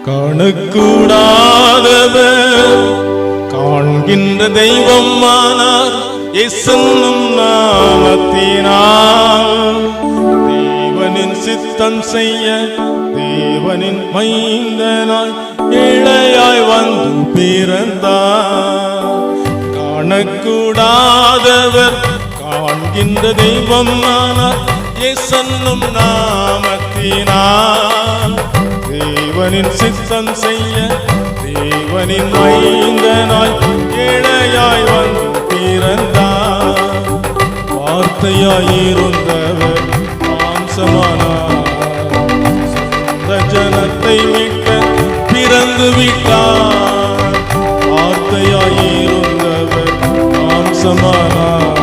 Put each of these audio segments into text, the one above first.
காணக்கூடாதவர் காண்கின்ற தெய்வம் ஆனார் இயேசுவின் நாமத்தினால். தேவனின் சித்தம் செய்ய தேவனின் மைந்தனாய் இளையாய் வந்து பிறந்தார். காணக்கூடாதவர் காண்கின்ற தெய்வம் ஆனார் இயேசுவின் நாமத்தினால். தேவனின் சித்தம் செய்ய தேவனின் மைந்தனாய் இளையாய் வந்து பிறந்தார். வார்த்தையாயிருந்தவர் மாம்சமானார். சொந்த ஜனத்தை மீட்க பிறந்து விட்டார். வார்த்தையாயிருந்தவர் மாம்சமானார்.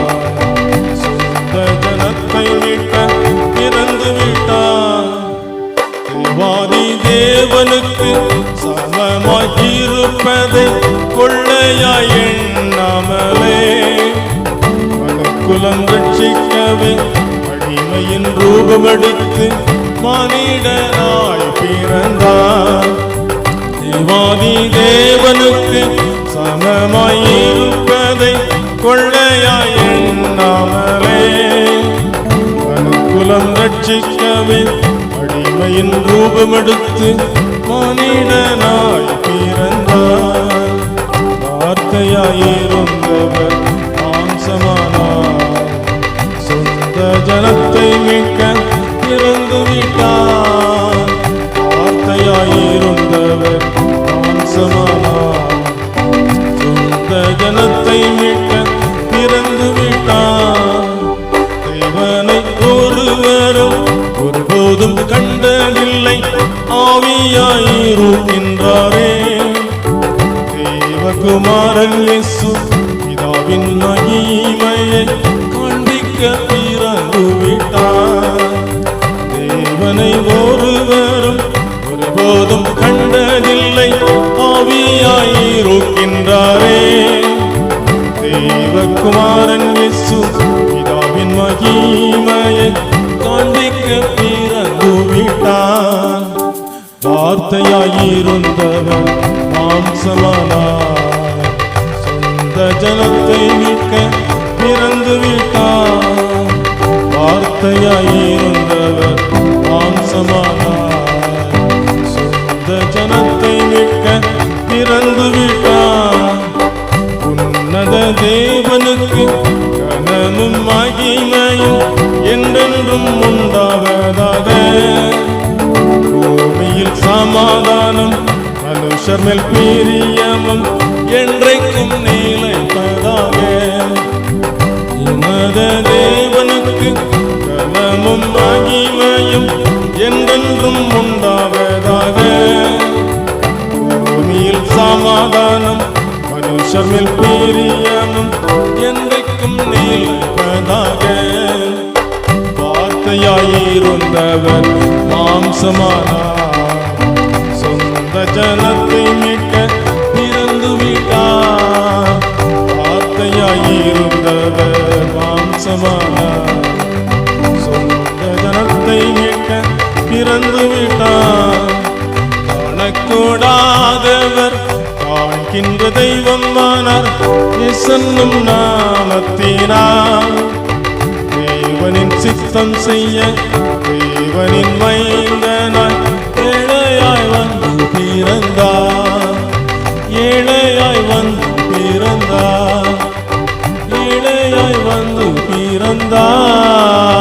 சொந்த ஜனத்தை மீட்க பிறந்து விட்டார். தேவாதி தேவனுக்கு சமமாய் இருப்பதை கொள்ளையாய் எண்ணாமலே மனுக்குலம் ரட்சிக்கவே அடிமையின் ரூபமெடுத்து மானிடனாய் பிறந்தார். தேவாதி தேவனுக்கு சமமாய் இருப்பதை கொள்ளையாய் எண்ணாமலே மனுக்குலம் ரட்சிக்கவே அடிமையின் ரூபமெடுத்து மானிடனாய் பிறந்தார். வார்த்தையாயிருந்தவர் மாம்சமானார். சொந்த ஜனத்தை மீட்க பிறந்து விட்டார். வார்த்தையாயிருந்தவர் மாம்சமானார். சொந்த ஜனத்தை மீட்க பிறந்து விட்டார். தேவனை ஒருவரும் ஒருபோதும் கண்டதில்லை ஆவியாயிருக்கின்றாரே. தேவகுமாரன் இயேசு பிதாவின் மகிமையை காண்பிக்க பிறந்து விட்டார். தேவனை ஒருவரும் ஒருபோதும் கண்டதில்லை ஆவியாயிருக்கின்றாரே. தேவகுமாரன் இயேசு பிதாவின் மகிமையை காண்பிக்க பிறந்து விட்டார். வார்த்தையாயிருந்தவர் மாம்சமானார். சொந்த ஜனத்தை மீட்க பிறந்து விட்டார். வார்த்தையாயிருந்தவர் மாம்சமானார். சொந்த ஜனத்தை மீட்க பிறந்து விட்டார். உன்னத தேவனுக்கு கனமும் மகிமையும் என்றென்றும் உண்டாவதாக. பூமியில் சமாதானம் மனுஷர் மேல் பிரியமும் என்றைக்கும் நிலைப்பதாக. உன்னத தேவனுக்கு கனமும் மகிமையும் என்றென்றும் உண்டாவதாக. பூமியில் சமாதானம் மனுஷர் மேல் பிரியமும் என்றைக்கும் நிலைப்பதாக. வார்த்தையாயிருந்தவர் மாம்சமானார். சொந்த ஜனத்தை மீட்க பிறந்து விட்டார். வார்த்தையாயிருந்தவர் மாம்சமானார். சொந்த ஜனத்தை மீட்க பிறந்து விட்டார். காணக்கூடாதவர் காண்கின்ற தெய்வம் ஆனார் இயேசுவின் நாமத்தினால். தேவனின் சித்தம் செய்ய தேவனின் மைந்தனாய் ஏழையாய் வந்து பிறந்தார். ஏழையாய் வந்து பிறந்தார். ஏழையாய் வந்து பிறந்தார்.